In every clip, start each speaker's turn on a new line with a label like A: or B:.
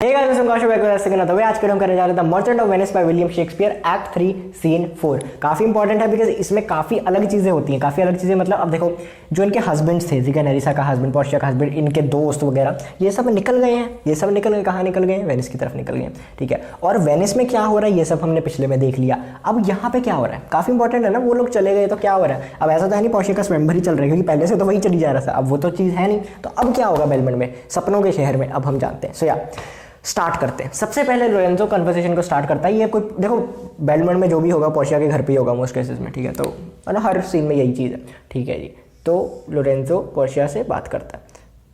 A: Hey guys, मैं Kaushik back with us again. तो आज के हम करने जा रहे थे merchant of Venice by William Shakespeare act 3 scene 4। काफी इंपॉर्टेंट है बिकॉज इसमें काफी अलग चीजें होती हैं। काफी अलग चीजें मतलब अब देखो, जो इनके हस्बैंड्स थे, ठीक है, नेरिसा का हस्बैंड, पोर्शिया का हस्बैंड, इनके दोस्त वगैरह, ये सब निकल गए हैं। ये सब निकल गए, कहाँ निकल गए? वेनिस की तरफ निकल गए, ठीक है। और वेनिस में क्या हो रहा है ये सब हमने पिछले में देख लिया। अब यहाँ पे क्या हो रहा है काफी इंपॉर्टेंट है ना। वो लोग चले गए तो क्या हो रहा है? अब ऐसा तो है नहीं पोर्शिया का स्वयंवर ही चल रहा है, क्योंकि पहले से तो वही चली जा रहा था। अब वो तो चीज़ है नहीं, तो अब क्या होगा बेलमंड में, सपनों के शहर में, अब हम जानते हैं। सो या स्टार्ट करते हैं। सबसे पहले लोरेंजो कन्वर्सेशन को स्टार्ट करता है। ये कोई देखो, बेलमंड में जो भी होगा पोर्शिया के घर पे ही होगा मोस्ट केसेस में, ठीक है। तो मतलब हर सीन में यही चीज़ है, ठीक है जी। तो लोरेंजो पोर्शिया से बात करता है।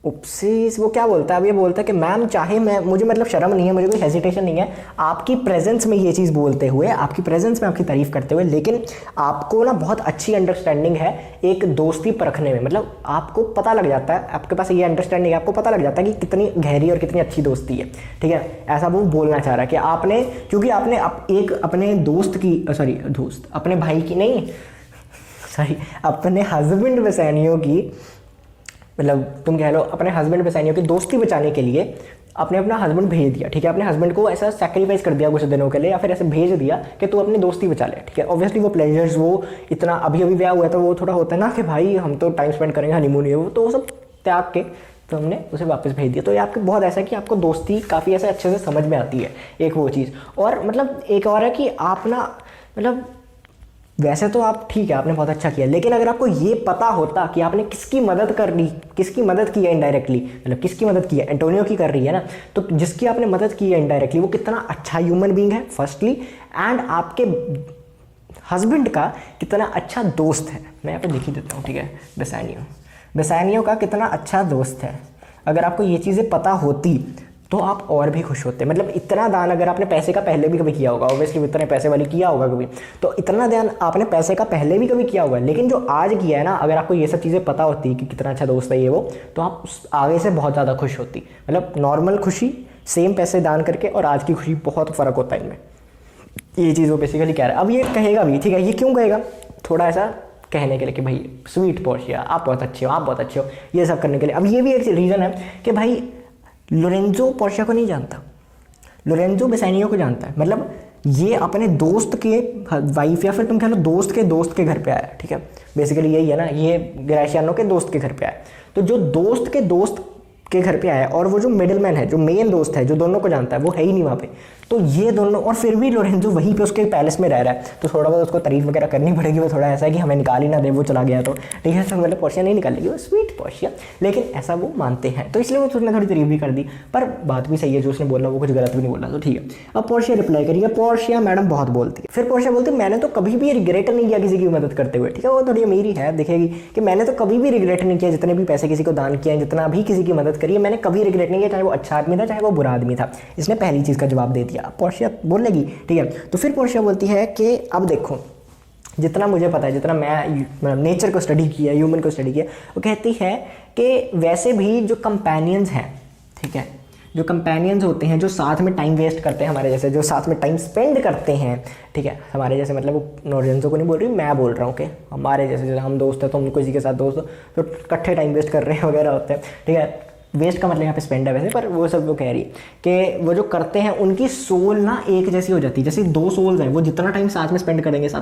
A: उपसीस वो क्या बोलता है? अब ये बोलता है कि मैम चाहे मैं, मुझे मतलब शर्म नहीं है, मुझे कोई हेजिटेशन नहीं है आपकी प्रेजेंस में ये चीज़ बोलते हुए, आपकी प्रेजेंस में आपकी तारीफ करते हुए, लेकिन आपको ना बहुत अच्छी अंडरस्टैंडिंग है एक दोस्ती परखने में। मतलब आपको पता लग जाता है, आपके पास ये अंडरस्टैंडिंग है, आपको पता लग जाता है कि कितनी गहरी और कितनी अच्छी दोस्ती है, ठीक है। ऐसा वो बोलना चाह रहा है कि आपने, क्योंकि आपने एक अपने दोस्त की, सॉरी दोस्त, अपने भाई की नहीं, सॉरी अपने हस्बैंड बेसानियो की, मतलब तुम कह लो अपने हस्बैंड बेसानियों की दोस्ती बचाने के लिए आपने अपना हस्बैंड भेज दिया, ठीक है। अपने हस्बैंड को ऐसा सैक्रिफाइस कर दिया कुछ दिनों के लिए, या फिर ऐसे भेज दिया कि तू अपनी दोस्ती बचा ले, ठीक है। ऑब्वियसली वो प्लेजर्स, वो इतना अभी अभी ब्याह हुआ था, वो थोड़ा होता है ना कि भाई हम तो टाइम स्पेंड करेंगे, हनीमून है वो, तो वो सब त्याग के तो हमने उसे वापस भेज दिया। तो ये आपके बहुत ऐसा है कि आपको दोस्ती काफ़ी ऐसे अच्छे से समझ में आती है, एक वो चीज़। और मतलब एक और है कि आप ना, मतलब वैसे तो आप ठीक है, आपने बहुत अच्छा किया, लेकिन अगर आपको ये पता होता कि आपने किसकी मदद कर दी, किसकी मदद की है इनडायरेक्टली, मतलब किसकी मदद की है, एंटोनियो की कर रही है ना, तो जिसकी आपने मदद की है इनडायरेक्टली वो कितना अच्छा ह्यूमन बीइंग है फर्स्टली, एंड आपके हस्बैंड का कितना अच्छा दोस्त है। मैं यहाँ पे लिख ही देता हूँ, ठीक है। बेसानियो का कितना अच्छा दोस्त है। अगर आपको ये चीज़ें पता होती तो आप और भी खुश होते। मतलब इतना दान अगर आपने पैसे का पहले भी कभी किया होगा, ऑब्वियसली इतने पैसे वाली किया होगा कभी, तो इतना दान आपने पैसे का पहले भी कभी किया होगा, लेकिन जो आज किया है ना, अगर आपको ये सब चीज़ें पता होती कि कितना अच्छा दोस्त है ये वो, तो आप आगे से बहुत ज़्यादा खुश होती। मतलब नॉर्मल खुशी, सेम पैसे दान करके, और आज की खुशी बहुत फ़र्क होता है इनमें। ये चीज़ वो बेसिकली कह रहा है। अब ये कहेगा भी, ठीक है, ये क्यों कहेगा? थोड़ा ऐसा कहने के लिए कि भाई स्वीट पोर्शिया, आप बहुत अच्छे हो, आप बहुत अच्छे हो, ये सब करने के लिए। अब ये भी एक रीज़न है कि भाई लोरेंजो पोर्शिया को नहीं जानता, लोरेंजो बेसानियो को जानता है। मतलब ये अपने दोस्त के वाइफ, या फिर तुम कह लो दोस्त के घर पे आया, ठीक है। बेसिकली यही है ना, ये ग्रेशियानो के दोस्त के घर पे आया। तो जो दोस्त के घर पे आया, और वो जो मिडिलमैन है, जो मेन दोस्त है, जो दोनों को जानता है, वो है ही नहीं वहाँ पे। तो ये दोनों, और फिर भी लोरेंजो वहीं पे उसके पैलेस में रह रहा है, तो थोड़ा बहुत उसको तारीफ वगैरह करनी पड़ेगी। वो थोड़ा ऐसा है कि हमें निकाल ही ना दे, वो चला गया तो, ठीक है। तो मतलब पोर्शिया नहीं निकालेगी, वो स्वीट पोर्शिया, लेकिन ऐसा वो मानते हैं, तो इसलिए वो उसने थोड़ी तारीफ भी कर दी। पर बात भी सही है, जो उसने बोला वो कुछ गलत भी नहीं बोला, तो ठीक है। अब पोर्शिया रिप्लाई करिए, पोर्शिया मैडम बहुत बोलती है। फिर पोर्शिया बोलती है मैंने तो कभी भी रिग्रेट नहीं किया किसी की मदद करते हुए, ठीक है। वो थोड़ी अमीर ही है, दिखेगी कि मैंने तो कभी भी रिग्रेट नहीं किया, जितने भी पैसे किसी को दान किया, जितना भी किसी की मदद करी है, मैंने कभी रिग्रेट नहीं किया, चाहे वो अच्छा आदमी था चाहे वो बुरा आदमी था। इसने पहली चीज़ का जवाब दे दिया। पोर्शिया बोलेगी, ठीक है। तो फिर पोर्शिया बोलती है कि अब देखो, जितना मुझे पता है, जितना मैं नेचर को स्टडी किया, ह्यूमन को स्टडी किया, वो कहती है कि वैसे भी जो कंपेनियंस हैं, ठीक है, जो कंपेनियंस होते हैं, जो साथ में टाइम वेस्ट करते हैं हमारे जैसे, जो साथ में टाइम स्पेंड करते हैं, ठीक है, हमारे जैसे, मतलब वो लोरेंजो को नहीं बोल रही, मैं बोल रहा हूँ कि हमारे जैसे, जैसे हम दोस्त हैं, तो हम किसी के साथ दोस्त हो तो इकट्ठे टाइम वेस्ट कर रहे हैं वगैरह होते हैं, ठीक है। वेस्ट का मतलब यहाँ पे स्पेंड है वैसे, पर वो सब वो कह रही है कि वो जो करते हैं उनकी सोल ना एक जैसी हो जाती है। जैसे दो सोल्स हैं, वो जितना टाइम साथ में स्पेंड करेंगे, वो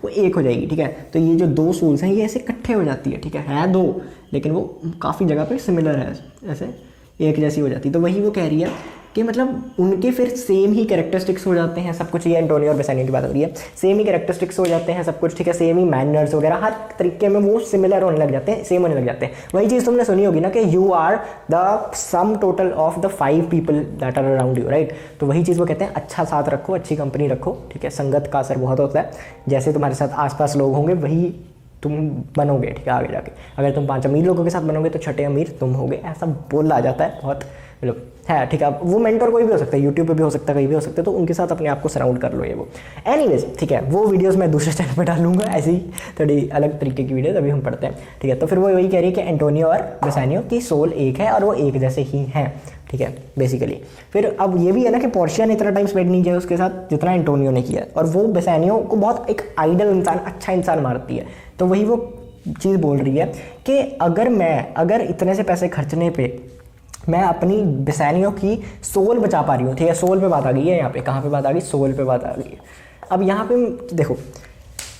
A: एक हो जाएगी, ठीक है। तो ये जो दो सोल्स हैं ये ऐसे इकट्ठे हो जाती है, ठीक है दो, लेकिन वो काफ़ी जगह पे सिमिलर है, ऐसे एक जैसी हो जाती है। तो वही वो कह रही है कि मतलब उनके फिर सेम ही कैरेक्टरिस्टिक्स हो जाते हैं सब कुछ। ये एंटोनियो और बेसानियो की बात हो रही है, सेम ही कैरेक्टरिस्टिक्स हो जाते हैं सब कुछ, ठीक है। सेम ही मैनर्स वगैरह हर तरीके में वो सिमिलर होने लग जाते हैं, सेम होने लग जाते हैं। वही चीज़ तुमने सुनी होगी ना कि you are the sum total of the 5 people that are around you, right. तो वही चीज़ वो कहते हैं, अच्छा साथ रखो, अच्छी कंपनी रखो, ठीक है। संगत का असर बहुत होता है, जैसे तुम्हारे साथ आसपास लोग होंगे वही तुम बनोगे, ठीक है, आगे जाके। अगर तुम 5 अमीर लोगों के साथ बनोगे तो छठे अमीर तुम होगे, ऐसा बोला जाता है बहुत, मतलब है, ठीक है। वो मेंटर कोई भी हो सकता है, यूट्यूब पे भी हो सकता है, कहीं भी हो सकता है, तो उनके साथ अपने आप को सराउंड कर लो। ये वो एनीवेज, ठीक है, वो वीडियोस मैं दूसरे चैनल पे डालूंगा, ऐसी थोड़ी अलग तरीके की वीडियोस अभी हम पढ़ते हैं, ठीक है। तो फिर वो वही कह रही है कि एंटोनियो और बेसानियो की सोल एक है और वो एक जैसे ही हैं, ठीक है, बेसिकली। फिर अब ये भी है ना कि पोर्शिया ने इतना टाइम स्पेंड नहीं किया उसके साथ जितना एंटोनियो ने किया, और वो बेसानियो को बहुत एक आइडल इंसान, अच्छा इंसान मारती है। तो वही वो चीज़ बोल रही है कि अगर इतने से पैसे खर्चने पे मैं अपनी बेसानियों की सोल बचा पा रही हूँ, ठीक है। सोल पे बात आ गई है यहाँ पे, कहाँ पे बात आ गई, सोल पे बात आ गई है। अब यहाँ पे देखो,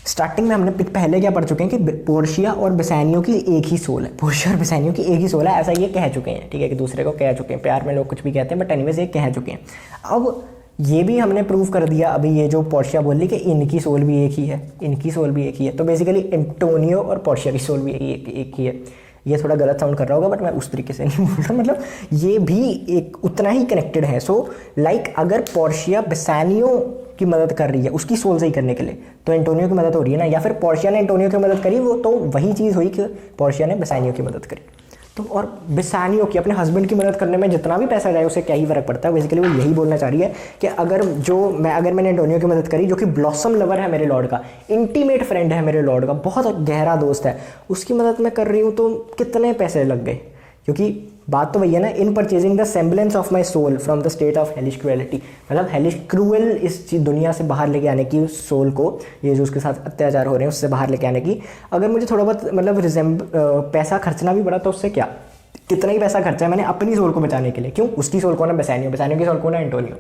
A: स्टार्टिंग में हमने पहले क्या पढ़ चुके हैं कि पोर्शिया और बेसानियों की एक ही सोल है, पोर्शिया और बेसानियों की एक ही सोल है, ऐसा ये कह चुके हैं, ठीक है, कि दूसरे को कह चुके हैं। प्यार में लोग कुछ भी कहते हैं, बट एनीवेज ये कह चुके हैं। अब ये भी हमने प्रूव कर दिया अभी, ये जो पोर्शिया बोल रही कि इनकी सोल भी एक ही है, इनकी सोल भी एक ही है। तो बेसिकली एंटोनियो और पोर्शिया की सोल भी एक ही है। ये थोड़ा गलत साउंड कर रहा होगा, बट मैं उस तरीके से नहीं बोल रहा, मतलब ये भी एक उतना ही कनेक्टेड है। सो लाइक अगर पोर्शिया बेसानियो की मदद कर रही है उसकी सोल सही करने के लिए, तो एंटोनियो की मदद हो रही है ना, या फिर पोर्शिया ने एंटोनियो की मदद करी, वो तो वही चीज़ हुई कि पोर्शिया ने बेसानियो की मदद करी। तो और बेसानियो की अपने हस्बैंड की मदद करने में जितना भी पैसा जाए उसे क्या ही फर्क पड़ता है। बेसिकली वो यही बोलना चाह रही है कि अगर मैंने एंटोनियो की मदद करी, जो कि ब्लॉसम लवर है मेरे लॉर्ड का, इंटीमेट फ्रेंड है मेरे लॉर्ड का, बहुत गहरा दोस्त है, उसकी मदद मैं कर रही हूँ, तो कितने पैसे लग गए। क्योंकि बात तो वही है ना, in purchasing the semblance of my soul from the state of hellish cruelty, मतलब हेलिश क्रूएल इस दुनिया से बाहर लेके आने की, उस सोल को, ये जो उसके साथ अत्याचार हो रहे हैं उससे बाहर लेके आने की। अगर मुझे थोड़ा बहुत मतलब पैसा खर्चना भी पड़ा तो उससे क्या, कितना ही पैसा खर्चा है मैंने अपनी सोल को बचाने के लिए। क्यों, उसकी सोल को ना बेसानियो, बेसानियो की सोल को ना एंटोनियो।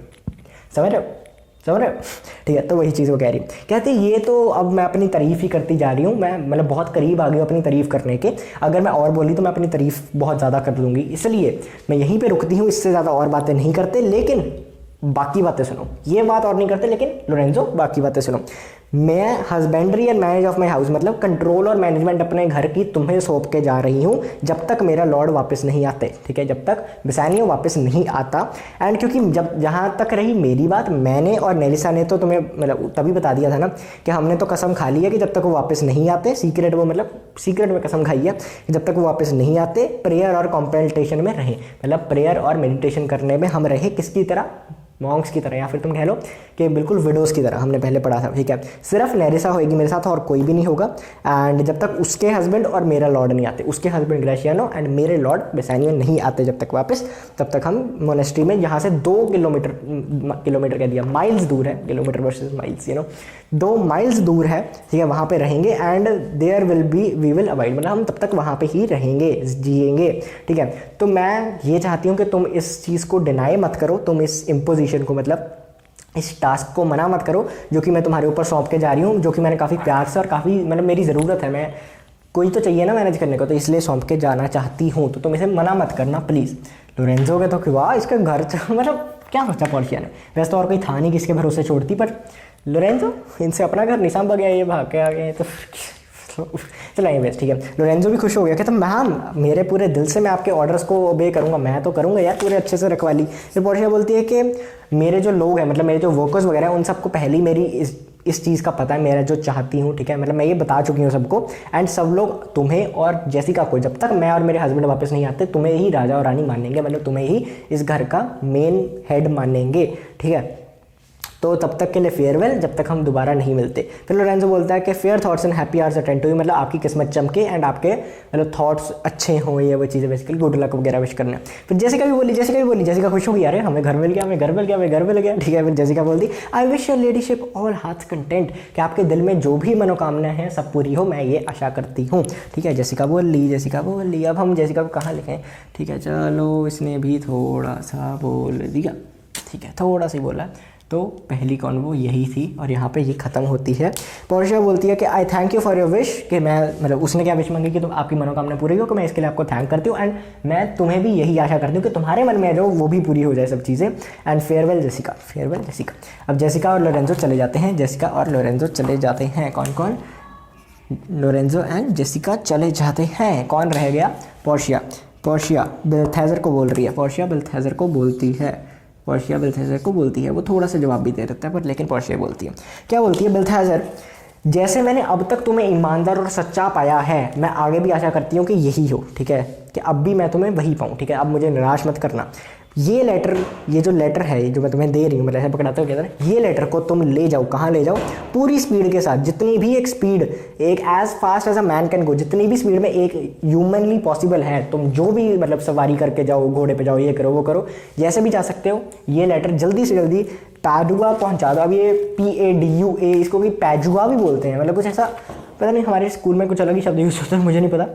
A: समझ रहे हो, ठीक है। तो वही चीज़ वो कह रही, कहते ये तो अब मैं अपनी तारीफ़ ही करती जा रही हूँ, मैं मतलब बहुत करीब आ गई हूँ अपनी तारीफ़ करने के। अगर मैं और बोली तो मैं अपनी तारीफ़ बहुत ज़्यादा कर लूँगी, इसलिए मैं यहीं पे रुकती हूँ, इससे ज़्यादा और बातें नहीं करते। लेकिन बाकी बातें सुनो, ये बात और नहीं करते, लेकिन लोरेंजो बाकी बातें सुनो। मैं husbandry and manage of my house, मतलब कंट्रोल और मैनेजमेंट अपने घर की तुम्हें सौंप के जा रही हूँ जब तक मेरा लॉर्ड वापस नहीं आते, ठीक है, जब तक बेसानियो वापस नहीं आता। एंड क्योंकि जब जहाँ तक रही मेरी बात, मैंने और नेलिसा ने तो तुम्हें मतलब तभी बता दिया था ना कि हमने तो कसम खा ली है कि जब तक वो वापस नहीं आते, सीक्रेट वो मतलब सीक्रेट में कसम खाई है कि जब तक वो वापस नहीं आते प्रेयर और कॉम्पल्टेशन में रहें, मतलब प्रेयर और मेडिटेशन करने में हम रहे, किसकी तरह, मॉन्क्स की तरह, या फिर तुम कह लो कि बिल्कुल विडोज़ की तरह, हमने पहले पढ़ा था, ठीक है। सिर्फ नेरिसा होएगी मेरे साथ और कोई भी नहीं होगा। एंड जब तक उसके हस्बैंड और मेरा लॉर्ड नहीं आते, उसके हस्बैंड ग्रेशियानो एंड मेरे लॉर्ड बेसानियो नहीं आते जब तक वापस, तब तक हम मोनेस्ट्री में, यहाँ से 2 किलोमीटर कह दिया, माइल्स दूर है, किलोमीटर वर्सेस माइल्स, 2 माइल्स दूर है, ठीक है, वहाँ पे रहेंगे। And there we will avoid, मतलब हम तब तक वहाँ पे ही रहेंगे, जिएंगे, ठीक है। तो मैं ये चाहती हूँ कि तुम इस चीज़ को डिनाई मत करो, तुम इस इम्पोजिशन को, मतलब इस टास्क को मना मत करो जो कि मैं तुम्हारे ऊपर सौंप के जा रही हूँ, जो कि मैंने काफ़ी प्यार से और काफ़ी मतलब मेरी ज़रूरत है, मैं कोई तो चाहिए ना मैनेज करने को, तो इसलिए सौंप के जाना चाहती हूँ, तो तुम इसे मना मत करना प्लीज़। लोरेंजो के तो कि वाह इसका घर मतलब क्या सोचा पोर्शिया ने, वैसे तो और कोई था नहीं किसके भरोसे छोड़ती, पर लोरेंजो इनसे अपना घर नहीं संभ गया, ये भाग के आ गए, तो चलाइए बेस, ठीक है। लोरेंजो भी खुश हो गया, कहता मैम मेरे पूरे दिल से मैं आपके ऑर्डर्स को ओबे करूँगा, मैं तो करूँगा यार, पूरे अच्छे से रखवाली। फिर पोर्शिया बोलती है कि मेरे जो लोग हैं, मतलब मेरे जो वर्कर्स वगैरह हैं, उन सबको पहले ही मेरी इस चीज़ का पता है, मेरा जो चाहती हूँ, ठीक है, मतलब मैं ये बता चुकी हूँ सबको। एंड सब लोग तुम्हें और जेसिका को, जब तक मैं और मेरे हस्बैंड वापस नहीं आते, तुम्हें ही राजा और रानी मानेंगे, मतलब तुम्हें ही इस घर का मेन हेड मानेंगे, ठीक है। तो तब तक के लिए फेयरवेल, जब तक हम दोबारा नहीं मिलते। फिर लोरेंजो बोलता है कि fair thoughts and happy hours attend to you, मतलब आपकी किस्मत चमके एंड आपके मतलब थॉट्स अच्छे हों, ये वो चीज़ें बेसिकली गुड लक वगैरह विश करना। फिर जेसिका भी बोली, जेसिका खुश हो गई, अरे हमें घर मिल गया, हमें घर मिल गया, ठीक है। फिर जेसिका बोलती I wish your ladyship all hearts content, कि आपके दिल में जो भी मनोकामना है सब पूरी हो, मैं ये आशा करती हूँ, ठीक है। जेसिका बोल ली। अब हम जेसिका को कहाँ लिखें, ठीक है, चलो इसने भी थोड़ा सा बोल दिया, ठीक है, थोड़ा सा ही बोला। तो पहली कॉन्वो यही थी और यहाँ पे ये ख़त्म होती है। पोर्शिया बोलती है कि आई thank you for your wish, कि मैं मतलब उसने क्या विश मांगी कि तुम आपकी मनोकामना पूरी हो, कि मैं इसके लिए आपको थैंक करती हूँ। एंड मैं तुम्हें भी यही आशा करती हूँ कि तुम्हारे मन में जो वो भी पूरी हो जाए सब चीज़ें। And farewell Jessica. अब जेसिका और लोरेंजो चले जाते हैं। कौन? लोरेंजो एंड जेसिका चले जाते हैं। कौन रह गया? पोर्शिया बेल्थेजर को बोल रही है। पोर्शिया बेल्थेजर को बोलती है। वो थोड़ा सा जवाब भी दे देता है, पर लेकिन पोर्शिया बोलती है। क्या बोलती है? बेल्थेजर, जैसे मैंने अब तक तुम्हें ईमानदार और सच्चा पाया है, मैं आगे भी आशा करती हूँ कि यही हो, ठीक है, कि अब भी मैं तुम्हें वही पाऊँ, ठीक है। अब मुझे निराश मत करना। ये जो लेटर है जो मैं तुम्हें दे रही हूँ, मतलब ऐसे पकड़ाते हो कहते हैं, ये लेटर को तुम ले जाओ। कहाँ ले जाओ? पूरी स्पीड के साथ, जितनी भी एक स्पीड, एक as fast as a man can go, जितनी भी स्पीड में एक ह्यूमनली पॉसिबल है, तुम जो भी मतलब सवारी करके जाओ, घोड़े पे जाओ, ये करो वो करो, जैसे भी जा सकते हो, ये लेटर जल्दी से जल्दी पैडुआ पहुँचा दो। अब ये PADUA, इसको भी पैजुआ भी बोलते हैं, मतलब कुछ ऐसा पता नहीं, हमारे स्कूल में कुछ अलग ही शब्द यूज़ होता है, मुझे नहीं पता,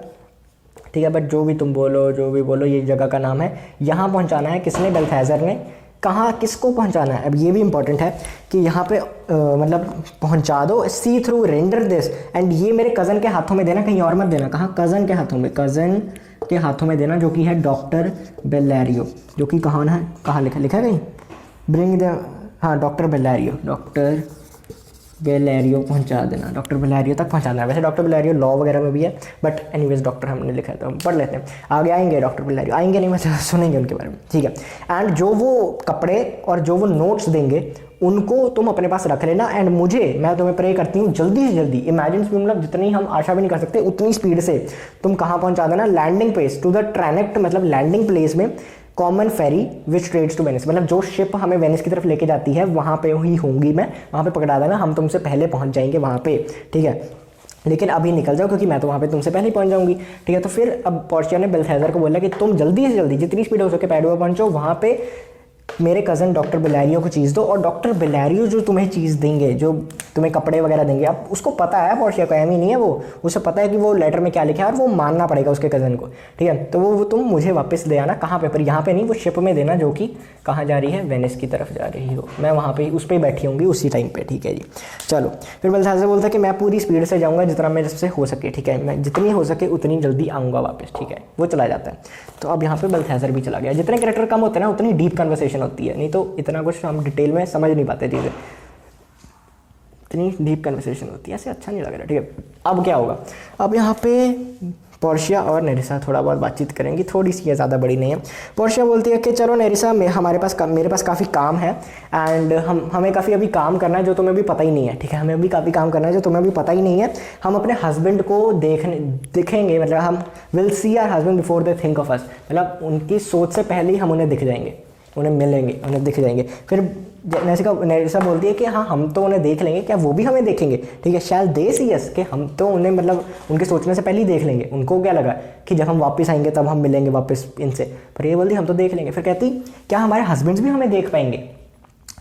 A: ठीक है, बट जो भी तुम बोलो, जो भी बोलो, ये जगह का नाम है। यहाँ पहुँचाना है किसने, बेल्थेजर ने। कहाँ, किसको पहुँचाना है, अब ये भी इंपॉर्टेंट है कि यहाँ पे मतलब पहुँचा दो, सी थ्रू रेंडर दिस, एंड ये मेरे कज़न के हाथों में देना, कहीं और मत देना। कहाँ, कज़न के हाथों में, कज़न के हाथों में देना, जो कि है डॉक्टर बेल्लारियो, जो कि कहाँ है, कहाँ लिखा है कहीं, ब्रिंग द, हाँ डॉक्टर बेल्लारियो, डॉक्टर बेल्लारियो पहुंचा देना, डॉक्टर बेल्लारियो तक पहुंचाना है। वैसे डॉक्टर बेल्लारियो लॉ वगैरह में भी है, बट एनीवेज डॉक्टर हमने लिखा है तो हम पढ़ लेते हैं। आगे आएंगे डॉक्टर बेल्लारियो, आएंगे नहीं, मतलब सुनेंगे उनके बारे में, ठीक है। एंड जो वो कपड़े और जो वो नोट्स देंगे उनको तुम अपने पास रख लेना, एंड मैं तुम्हें प्रे करती हूँ जल्दी से जल्दी, इमेजिन, मतलब जितनी हम आशा भी नहीं कर सकते उतनी स्पीड से तुम कहाँ पहुँचा देना, landing place to the tranect, मतलब लैंडिंग प्लेस में common ferry which trades to Venice, मतलब जो शिप हमें वेनिस की तरफ लेके जाती है वहाँ पे ही होंगी मैं, वहाँ पे पकड़ा देना, हम तुमसे पहले पहुँच जाएंगे वहाँ पे, ठीक है। लेकिन अभी निकल जाओ क्योंकि मैं तो वहाँ पे तुमसे पहले ही पहुँच जाऊँगी, ठीक है। तो फिर अब पोर्शिया ने बेल्थेजर को बोला कि तुम जल्दी से जल्दी जितनी स्पीड हो सके पैडुआ पहुँचो, वहाँ पे मेरे कज़न डॉक्टर बेल्लारियो को चीज़ दो, और डॉक्टर बेल्लारियो जो तुम्हें चीज़ देंगे, जो तुम्हें कपड़े वगैरह देंगे, अब उसको पता है, पोर्शिया को एम ही नहीं है, वो उसे पता है कि वो लेटर में क्या लिखा है और वो मानना पड़ेगा उसके कज़न को, ठीक है। तो वो तुम मुझे वापस ले आना, कहाँ पे, पर यहाँ पे नहीं, वो शिप में देना जो कि कहाँ जा रही है, वेनिस की तरफ जा रही हो, मैं वहाँ पे उस पर बैठी होंगी उसी टाइम पे, ठीक है जी। चलो फिर बेल्थेजर बोलता है कि मैं पूरी स्पीड से जाऊँगा जितना मेरे से हो सके, ठीक है, मैं जितनी हो सके उतनी जल्दी आऊँगा वापस, ठीक है। वो चला जाता है। तो अब यहाँ पे बेल्थेजर भी चला गया। जितने कैरेक्टर कम होते हैं ना उतनी डीप कन्वर्सेशन होती है, नहीं तो इतना कुछ हम डिटेल में समझ नहीं पाते चीज़ें, इतनी डीप कन्वर्सेशन होती है, ऐसे अच्छा नहीं लग रहा, ठीक है। अब क्या होगा, अब यहाँ पे पोर्शिया और नेरिसा थोड़ा बहुत बातचीत करेंगी, थोड़ी सी, ज़्यादा बड़ी नहीं है। पोर्शिया बोलती है कि चलो नेरिसा, मेरे पास काफ़ी काम है, एंड हमें काफ़ी अभी काम करना है जो तुम्हें भी पता ही नहीं है, ठीक है। हमें अभी काफ़ी काम करना है जो तुम्हें भी पता ही नहीं है। हम अपने हस्बैंड को देखेंगे, मतलब हम will see our husband before they think of us, मतलब उनकी सोच से पहले ही हम उन्हें दिख जाएंगे, उन्हें मिलेंगे, उन्हें दिख जाएंगे। फिर नेरिसा बोलती है कि हाँ हम तो उन्हें देख लेंगे, क्या वो भी हमें देखेंगे, ठीक है। शैल दे सी यस, कि हम तो उन्हें, मतलब उनके सोचने से पहले ही देख लेंगे। उनको क्या लगा कि जब हम वापस आएंगे तब हम मिलेंगे वापस इनसे, पर ये बोलती हम तो देख लेंगे। फिर कहती क्या हमारे हस्बैंड्स भी हमें देख पाएंगे।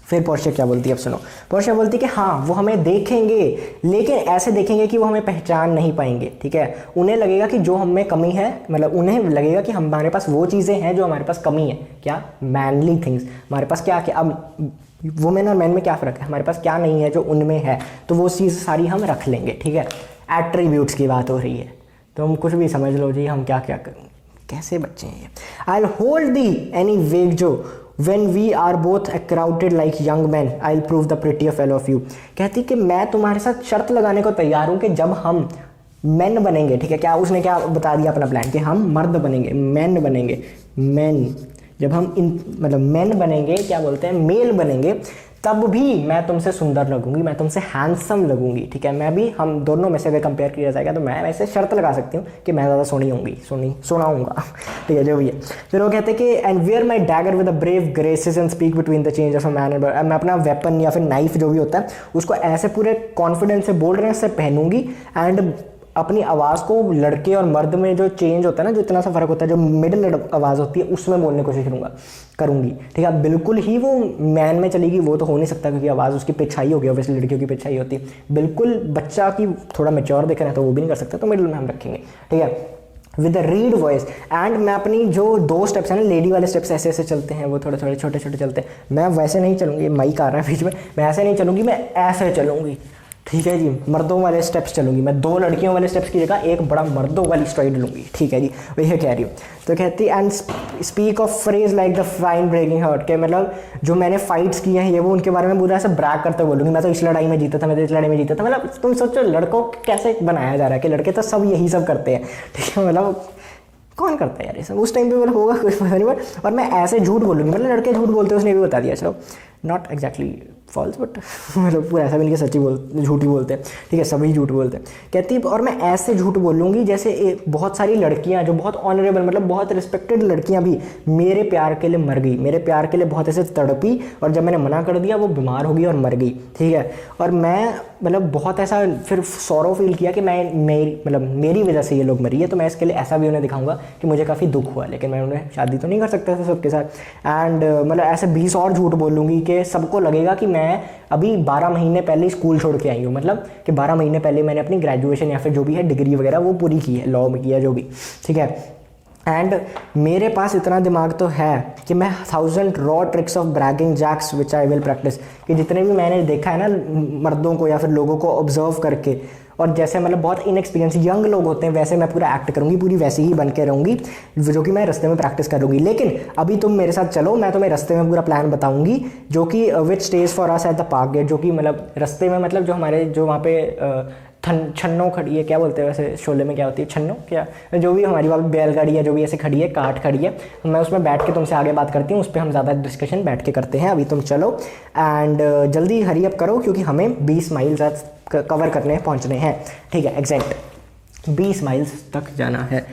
A: फिर पोर्शिया क्या बोलती है, अब सुनो। पोर्शिया बोलती है कि हाँ वो हमें देखेंगे, लेकिन ऐसे देखेंगे कि वो हमें पहचान नहीं पाएंगे, ठीक है। उन्हें लगेगा कि जो हमें कमी है, मतलब उन्हें लगेगा कि हमारे पास वो चीज़ें हैं जो हमारे पास कमी है, क्या, मैनली थिंग्स, हमारे पास क्या क्या, अब वुमेन और मैन में क्या फ़र्क है, हमारे पास क्या नहीं है जो उनमें है, तो वो चीज़ सारी हम रख लेंगे, ठीक है। एट्रीब्यूट्स की बात हो रही है, तो हम कुछ भी समझ लो जी, हम क्या क्या करेंगे, कैसे बच्चे हैं ये। I will hold the any वेग जो when we are both crowded like young men I'll prove the prettier fellow of you। कहती कि मैं तुम्हारे साथ शर्त लगाने को तैयार हूँ कि जब हम मैन बनेंगे, ठीक है, क्या उसने क्या बता दिया अपना प्लान, कि हम मर्द बनेंगे, मैन बनेंगे, मैन, जब हम मतलब मैन बनेंगे, क्या बोलते हैं, मेल बनेंगे, तब भी मैं तुमसे सुंदर लगूंगी, मैं तुमसे हैंडसम लगूंगी, ठीक है। मैं भी, हम दोनों में से अगर कंपेयर किया जाएगा तो मैं वैसे शर्त लगा सकती हूँ कि मैं ज़्यादा सोनी होंगी, सोना हूँगा, ठीक है, जो भी है। फिर वो कहते हैं कि and wear my dagger with a brave graces and speak between the change of a man and, मैं अपना वेपन या फिर नाइफ जो भी होता है उसको ऐसे पूरे कॉन्फिडेंस से, बोल्डनेस से पहनूंगी, एंड अपनी आवाज़ को लड़के और मर्द में जो चेंज होता है ना, जो इतना सा फ़र्क होता है, जो मिडिल आवाज़ होती है उसमें बोलने की कोशिश करूँगी, ठीक है। बिल्कुल ही वो मैन में चलेगी वो तो हो नहीं सकता, क्योंकि आवाज़ उसकी पिच हाई होगी, ऑब्वियसली लड़कियों की पिच हाई होती है। बिल्कुल बच्चा की थोड़ा मेच्योर दिख रहा है तो वो भी नहीं कर सकता, तो मिडिल में हम रखेंगे, ठीक है, with the read voice. And मैं अपनी जो 2 स्टेप्स हैं ना, लेडी वाले स्टेप्स ऐसे ऐसे चलते हैं, वो थोड़े थोड़े छोटे छोटे चलते हैं, मैं वैसे नहीं चलूँगी, माइक आ रहा है बीच में, मैं ऐसे नहीं चलूँगी, मैं ऐसे चलूँगी, ठीक है जी, मर्दों वाले स्टेप्स चलूँगी मैं, 2 लड़कियों वाले स्टेप्स की जगह एक बड़ा मर्दों वाली स्ट्राइड लूँगी, ठीक है जी, वही कह रही हूँ। तो कहती and speak of frays like the fine breaking heart, के मतलब जो मैंने फाइट्स की हैं ये वो उनके बारे में पूरा ऐसे ब्रैग करते बोलूँगी, मैं तो इस लड़ाई में जीता था, मैं तो इस लड़ाई में जीता था, मतलब तुम सोचो लड़कों कैसे बनाया जा रहा है कि लड़के तो सब यही सब करते हैं, ठीक है, मतलब कौन करता है यार ये सब, उस टाइम पे मतलब होगा कुछ पता नहीं, बट और मैं ऐसे झूठ बोलूँगी, मतलब लड़के झूठ बोलते हैं, उसने भी बता दिया, चलो नॉट एग्जैक्टली फॉल्स बट मतलब पूरा ऐसा भी नहीं कि सच्ची झूठ ही बोलते हैं, ठीक है, सभी झूठ बोलते हैं। कहती और मैं ऐसे झूठ बोलूँगी जैसे बहुत सारी लड़कियाँ जो बहुत ऑनरेबल, मतलब बहुत रिस्पेक्टेड लड़कियाँ भी मेरे प्यार के लिए मर गई, मेरे प्यार के लिए बहुत ऐसे तड़पी, और जब मैंने मना कर दिया वो बीमार हो गई और मर गई, ठीक है। और मैं मतलब बहुत ऐसा फिर सौरव फील किया कि मेरी वजह से ये लोग मरी है, तो मैं इसके लिए ऐसा भी उन्हें दिखाऊंगा कि मुझे काफ़ी दुख हुआ, लेकिन मैं उन्हें शादी तो नहीं कर सकता था सबके साथ। एंड मतलब ऐसे 20 और झूठ बोलूँगी कि सबको लगेगा कि मैं मैं अभी 12 महीने पहले स्कूल छोड़ के आई हूँ, मतलब कि 12 महीने पहले मैंने अपनी ग्रेजुएशन या फिर जो भी है डिग्री वगैरह वो पूरी की है, लॉ में किया जो भी, ठीक है। एंड मेरे पास इतना दिमाग तो है कि मैं 1000 raw tricks of bragging jacks which I will practise, कि जितने भी मैंने देखा है ना मर्दों को या फिर लोगों को ऑब्जर्व करके, और जैसे मतलब बहुत इनएक्सपीरियंस यंग लोग होते हैं वैसे मैं पूरा एक्ट करूँगी, पूरी वैसी ही बन के रहूँगी जो कि मैं रास्ते में प्रैक्टिस करूँगी। लेकिन अभी तुम मेरे साथ चलो, मैं तुम्हें रास्ते में पूरा प्लान बताऊँगी जो कि which stays for us at the park gate, जो कि मतलब रास्ते में मतलब जो हमारे जो वहाँ पे छन्नो खड़ी है, क्या बोलते हैं वैसे शोले में क्या होती है, छन्नो क्या, जो भी हमारी वहाँ बैलगाड़ी है जो भी ऐसे खड़ी है, काट खड़ी है, मैं उसमें बैठ के तुमसे आगे बात करती हूँ, उस पर हम ज़्यादा डिस्कशन बैठ के करते हैं। अभी तुम चलो एंड जल्दी हरी अप करो क्योंकि हमें 20 माइल्स कवर करने पहुँचने हैं, ठीक है, एग्जैक्ट 20 माइल्स तक जाना है।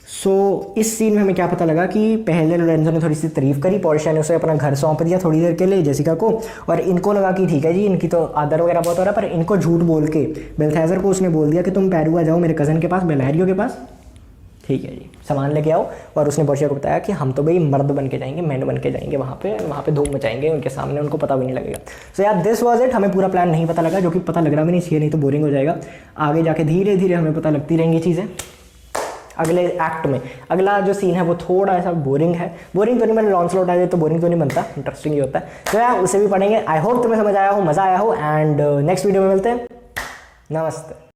A: सो इस सीन में हमें क्या पता लगा कि पहले लोरेंजो ने थोड़ी सी तारीफ करी, पोर्शिया ने उसे अपना घर सौंप दिया थोड़ी देर के लिए जेसिका को, और इनको लगा कि ठीक है जी इनकी तो आदर वगैरह बहुत हो रहा है, पर इनको झूठ बोल के बेल्थेजर को उसने बोल दिया कि तुम पैरुआ जाओ मेरे कज़न के पास, बेलहरियो के पास, ठीक है जी, सामान लेके आओ। और उसने पोर्शिया को बताया कि हम तो भाई मर्द बन के जाएंगे, मैन बन के जाएंगे वहाँ पे धूम मचाएंगे उनके सामने, उनको पता भी नहीं लगेगा। सो यार दिस वाज इट, हमें पूरा प्लान नहीं पता लगा, जो कि पता लग रहा भी नहीं चाहिए, नहीं तो बोरिंग हो जाएगा। आगे जाके धीरे धीरे हमें पता लगती रहेंगी चीज़ें। अगले एक्ट में अगला जो सीन है वो थोड़ा सा बोरिंग है, बोरिंग तो नहीं, मैंने लॉन्सलॉट आ जाए तो बोरिंग तो नहीं बनता, इंटरेस्टिंग ही होता है। तो यार उसे भी पढ़ेंगे। आई होप तुम्हें समझ आया हो, मज़ा आया हो, एंड नेक्स्ट वीडियो में मिलते हैं। नमस्ते।